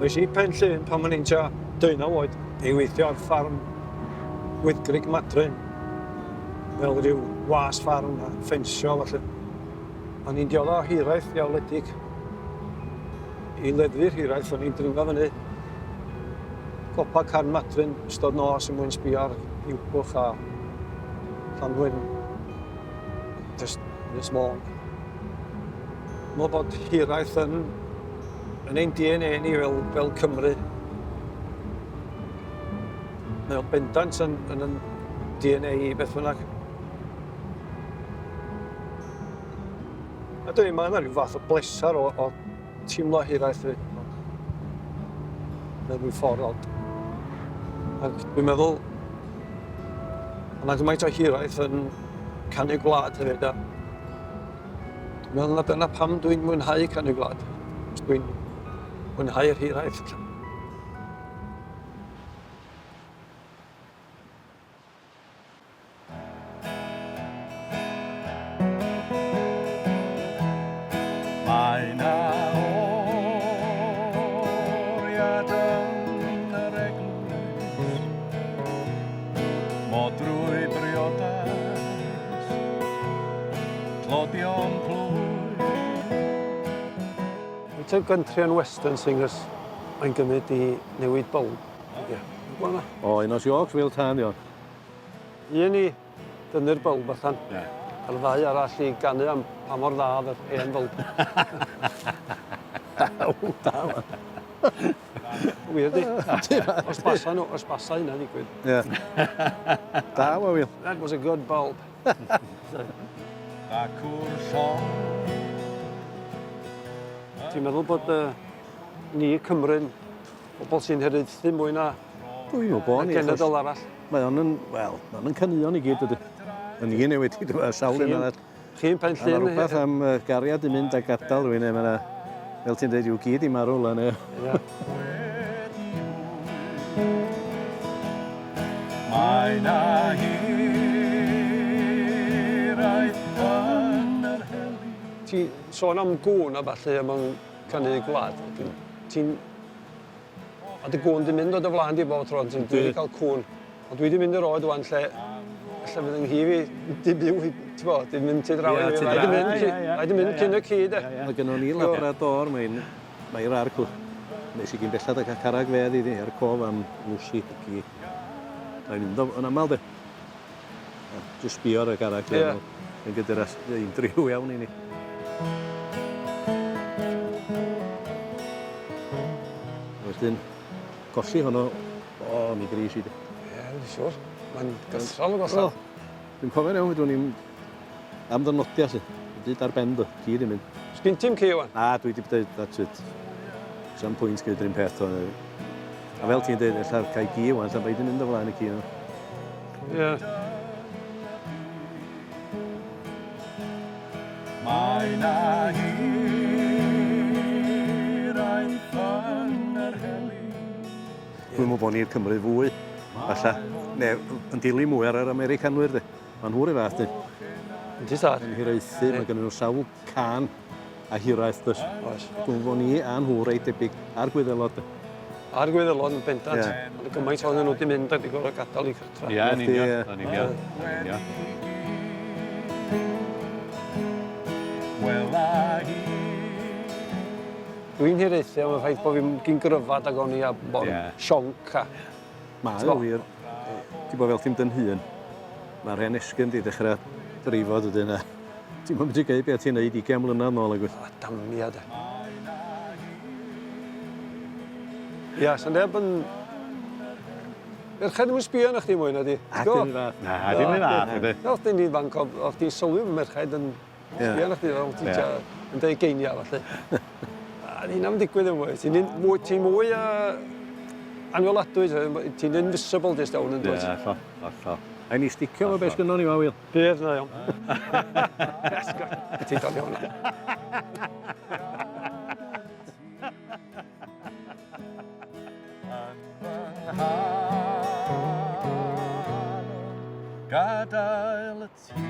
Dwi si pen llun pan o'n i'n tua 12 oed i weithio ar ffarm Wyddgrig Madryn. Fel rhyw was ffarm a ffensio falle. O'n i'n diodda o Hiraeth i wledig. I leddfu'r Hiraeth o'n i'n dringo fyny. Copa can Madryn, ystod nos yn mwyn sbio ar uwbwch a Llanwyn. Just Ynys Môn. Mae'n bod Hiraeth yn ein DNA ni fel Cymru. Mae o bendant yn DNA i beth bynnag. A dwi'n meddwl, mae yna rhyw fath o blesar o teimlo Hiraeth fi. Mewn rhyw ffordd od. Ac dwi'n meddwl, yna gymaint o Hiraeth yn canu gwlad hefyd. Dwi'n meddwl na dyna pam dwi'n mwynhau canu gwlad. Dwi'n mwynhau'r Hiraeth. Mae na oriad yn yr eglwys, mo drwy briodas, clodion plwy. Wyt country and western singers, mae'n gymryd i newid bywyd. O, un o's Yorks Wil Tân, Ion. Un i dynnu'r bywyd allan. A'r ddau arall i ganu am pa mor dda oedd yr hen bywyd. Da, man. Wir di. Os basa hynna ddigwydd. Da, wa, Wil. That was a good bulb. Ac wrth llong. Ti'n meddwl bod ni Cymru'n bobl sy'n heraethu mwy na Dwi'n meddwl ni. genedl arall? Mae o'n canuon i gyd ydy. Yn un newid i dwi'n sawl un arall. Chi'n pen llun? Mae rhywbeth am gariad i mynd a gadael rhywun, neu mae fel ti'n dweud, yw gyd i marw lan. Mae na Hiraeth yn yr heli. Ti'n sôn am gŵn a falle am canu gwlad. A dy gŵn di mynd o dy flaen di bob tro, dwi wedi cael cŵn. Ond dwi wedi mynd i'r oed wan lle fydd yng nghi fi di byw, di mynd ti draw i fi. Rhaid i mynd cyn y ci, de. Mae gennym ni labrador, mae'r arcw. Nes i gyn bellad ac carag fedd iddi ar cof am Lucy. Rhaid mynd o'n aml, de. Just sbio ar y carag. Yn gyda'r un driw iawn i ni. Wedyn, colli honno, mi gris i di. Ie, dwi'n siwr. Mae'n gythral o gosod. Dwi'n cofio'n iawn, dwi'n am ddynodiad si. Dyd ar ben do, gyd i mynd. Sgyn ti'n ci wan? Na, dwi wedi dweud, that's it. Sam pwynt gyda'r un peth o. A fel ti'n dweud, ella'r cael gi wan, sa'n baid yn mynd o flaen y ci nhw. Ie. Mae na Hiraeth yn yr heli. Dwi'n meddwl bod ni'r Cymru fwy. Alla, neu yn dilyn mwy ar yr Americanwyr, de. Mae'n hwyr i fath, de. Ydy tad? Yn hiraethu, mae gen nhw sawl can a hiraeth, dys. Dwi'n meddwl ni a'n hwyr reit debyg ar Gwyddelod, de. Ar Gwyddelod yn bendant. Ond gymaint o'n nhw wedi mynd a di gorau gadael i cartra. Ie, yn union. Wel a hi. Dwi'n hiraethu am y ffaith bod fi'n gyn gryfad ag o'n i a bod sionc a... Mae'n wir. Ti'n bod fel ti'n dyn hun. Mae'r hen esgyn di ddechrau drifod ydyn a ti'n mynd i gau beth ti'n neud 20 mlynedd nôl ag wyth. Damia, de. Ia, sa'n deb yn... Merched yn sbio na chdi mwy na di? A dim i fath. Na, dim i fath, ydy. Oedd di'n ifanc, oedd di'n sylwi merched yn sbio na chdi, oedd ti'n dweud geinia, falle. A hynna'n digwydd yn mwy. Ti'n mwy anweladwy, ti'n invisible dis dawn yn dweud. Ie, hollol. A ni sticio fo beth gynnon ni fa, Wil. Bydd na iawn. Ti'n dod iawn. Gadael y tŷ